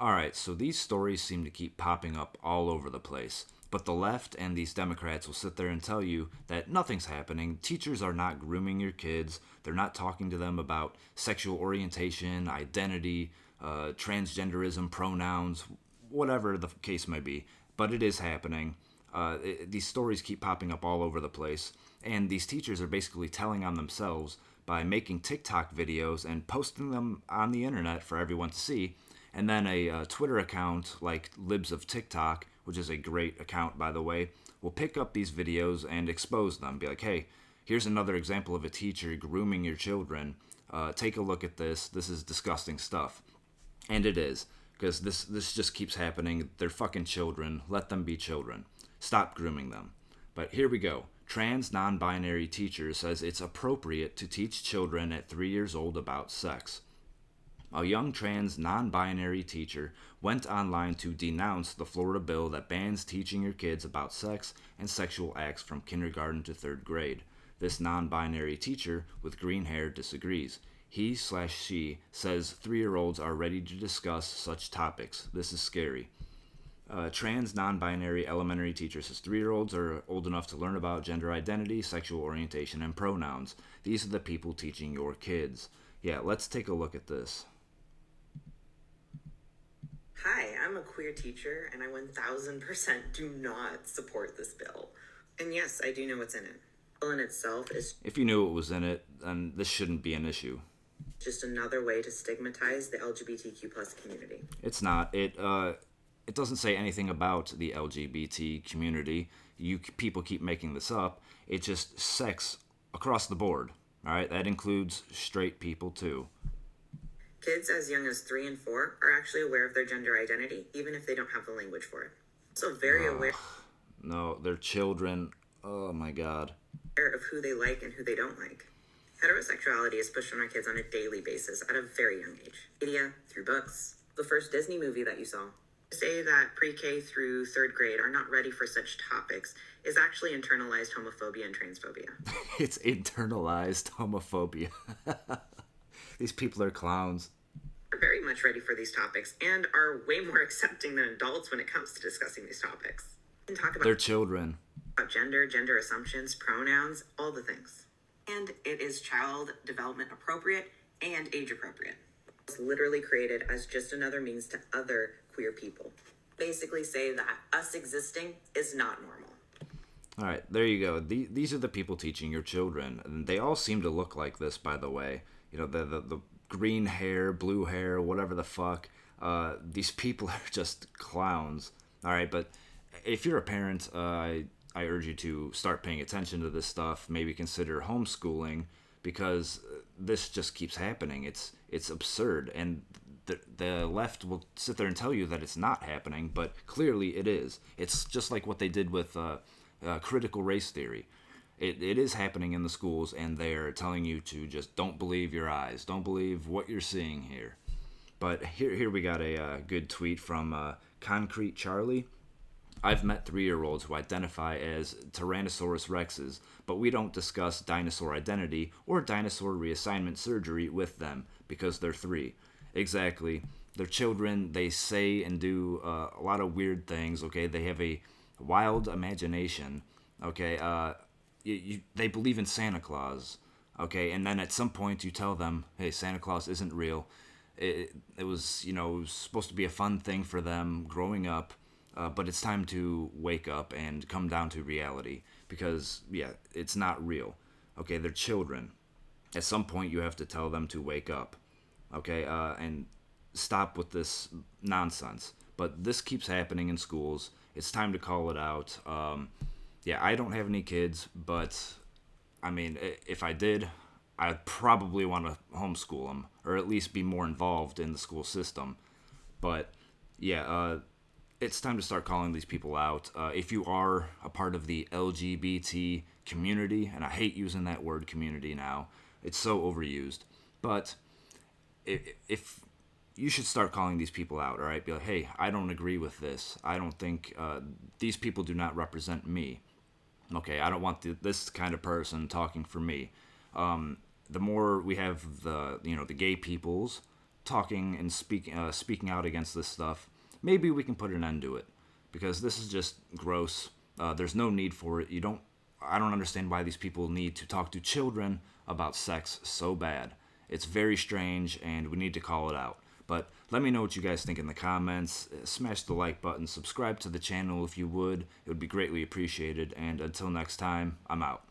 Alright, so these stories seem to keep popping up all over the place. But the left and these Democrats will sit there and tell you that nothing's happening. Teachers are not grooming your kids. They're not talking to them about sexual orientation, identity, transgenderism, pronouns, whatever the case may be. But it is happening. These stories keep popping up all over the place. And these teachers are basically telling on themselves by making TikTok videos and posting them on the internet for everyone to see. And then a Twitter account like Libs of TikTok, which is a great account, by the way, will pick up these videos and expose them. Be like, hey, here's another example of a teacher grooming your children. Take a look at this. This is disgusting stuff. And it is, because this just keeps happening. They're fucking children. Let them be children. Stop grooming them. But here we go. Trans non-binary teacher says it's appropriate to teach children at 3 years old about sex. A young trans non-binary teacher went online to denounce the Florida bill that bans teaching your kids about sex and sexual acts from kindergarten to third grade. This non-binary teacher with green hair disagrees. He/she says 3-year-olds are ready to discuss such topics. This is scary. Trans non-binary elementary teacher says 3-year-olds are old enough to learn about gender identity, sexual orientation, and pronouns. These are the people teaching your kids. Yeah, let's take a look at this. Hi, I'm a queer teacher, and I 1000% do not support this bill. And yes, I do know what's in it. The bill in itself is If you knew what was in it, then this shouldn't be an issue. just another way to stigmatize the LGBTQ plus community. It's not. It doesn't say anything about the LGBT community. You people keep making this up. It's just sex across the board. All right, that includes straight people too. Kids as young as 3 and 4 are actually aware of their gender identity, even if they don't have the language for it. Also very aware No, they're children. Oh my god. of who they like and who they don't like. Heterosexuality is pushed on our kids on a daily basis at a very young age. Media, through books, the first Disney movie that you saw. To say that pre-K through 3rd grade are not ready for such topics is actually internalized homophobia and transphobia. It's internalized homophobia. These people are clowns. Are very much ready for these topics and are way more accepting than adults when it comes to discussing these topics. We can talk They're children. about gender assumptions, pronouns, all the things. And it is child development appropriate and age appropriate. It's literally created as just another means to other queer people. Basically say that us existing is not normal. All right, there you go. These are the people teaching your children. And they all seem to look like this, by the way. You know, the green hair, blue hair, whatever the fuck. These people are just clowns. All right, but if you're a parent, I urge you to start paying attention to this stuff. Maybe consider homeschooling, because this just keeps happening. It's absurd, and the left will sit there and tell you that it's not happening, but clearly it is. It's just like what they did with critical race theory. It is happening in the schools, and they're telling you to just don't believe your eyes, don't believe what you're seeing here. But here we got a good tweet from Concrete Charlie. I've met 3-year-olds who identify as Tyrannosaurus rexes, but we don't discuss dinosaur identity or dinosaur reassignment surgery with them because they're 3. Exactly. They're children. They say and do a lot of weird things, okay? They have a wild imagination, okay? They believe in Santa Claus, okay? And then at some point you tell them, hey, Santa Claus isn't real. It was, it was supposed to be a fun thing for them growing up. But it's time to wake up and come down to reality, because, yeah, it's not real. Okay, they're children. At some point, you have to tell them to wake up, okay, and stop with this nonsense. But this keeps happening in schools. It's time to call it out. Yeah, I don't have any kids, but, I mean, if I did, I'd probably want to homeschool them, or at least be more involved in the school system. But, yeah, it's time to start calling these people out. If you are a part of the LGBT community, and I hate using that word community now, it's so overused, but if you should start calling these people out, all right? Be like, hey, I don't agree with this. I don't think these people do not represent me. Okay, I don't want this kind of person talking for me. The more we have the gay peoples, talking and speaking out against this stuff, maybe we can put an end to it, because this is just gross. There's no need for it. I don't understand why these people need to talk to children about sex so bad. It's very strange, and we need to call it out. But let me know what you guys think in the comments. Smash the like button. Subscribe to the channel if you would. It would be greatly appreciated. And until next time, I'm out.